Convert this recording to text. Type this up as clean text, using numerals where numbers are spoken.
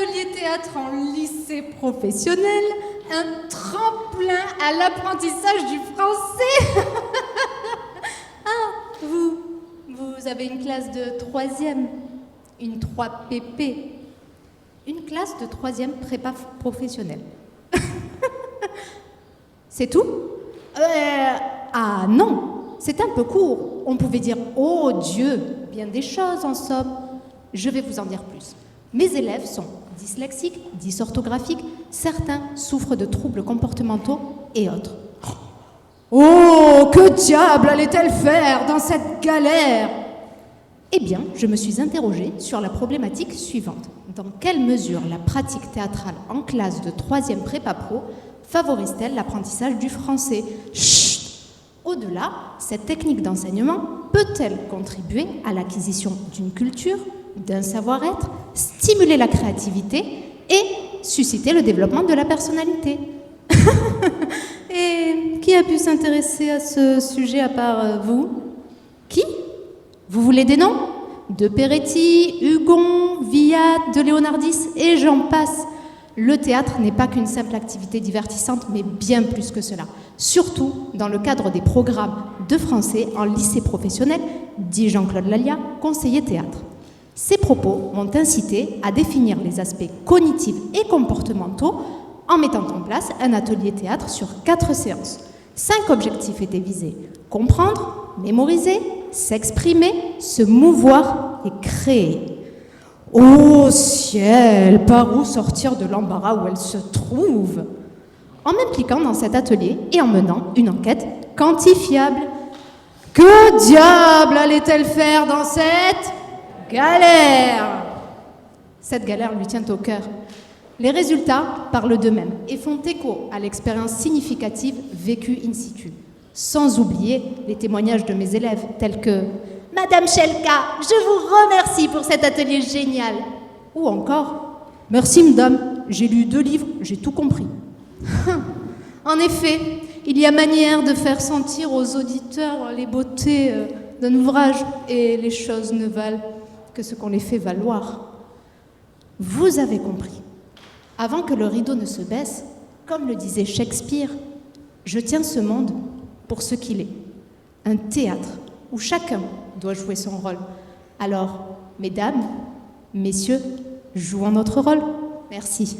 atelier théâtre en lycée professionnel, un tremplin à l'apprentissage du français. Ah, vous avez une classe de 3e, une 3PP, une classe de 3e prépa professionnelle. C'est tout? Ah non, c'est un peu court. On pouvait dire « Oh Dieu !» bien des choses en somme. Je vais vous en dire plus. Mes élèves sont dyslexiques, dysorthographiques, certains souffrent de troubles comportementaux et autres. Oh, que diable allait-elle faire dans cette galère? Eh bien, je me suis interrogée sur la problématique suivante. Dans quelle mesure la pratique théâtrale en classe de 3e prépa pro favorise-t-elle l'apprentissage du français? Chut! Au-delà, cette technique d'enseignement peut-elle contribuer à l'acquisition d'une culture, d'un savoir-être, stimuler la créativité et susciter le développement de la personnalité? Et qui a pu s'intéresser à ce sujet à part vous? Qui? Vous voulez des noms? De Peretti, Hugon, Villade, de Léonardis et j'en passe. Le théâtre n'est pas qu'une simple activité divertissante, mais bien plus que cela. Surtout dans le cadre des programmes de français en lycée professionnel, dit Jean-Claude Lallia, conseiller théâtre. Ces propos m'ont incité à définir les aspects cognitifs et comportementaux en mettant en place un atelier théâtre sur 4 séances. 5 objectifs étaient visés: comprendre, mémoriser, s'exprimer, se mouvoir et créer. Ô ciel, par où sortir de l'embarras où elle se trouve? En m'impliquant dans cet atelier et en menant une enquête quantifiable. Que diable allait-elle faire dans cette galère? Cette galère lui tient au cœur. Les résultats parlent d'eux-mêmes et font écho à l'expérience significative vécue in situ. Sans oublier les témoignages de mes élèves tels que « Madame Chelka, je vous remercie pour cet atelier génial !» ou encore « Merci madame, j'ai lu 2 livres, j'ai tout compris. » En effet, il y a manière de faire sentir aux auditeurs les beautés d'un ouvrage et les choses ne valent que ce qu'on les fait valoir. Vous avez compris. Avant que le rideau ne se baisse, comme le disait Shakespeare, je tiens ce monde pour ce qu'il est. Un théâtre où chacun doit jouer son rôle. Alors, mesdames, messieurs, jouons notre rôle. Merci.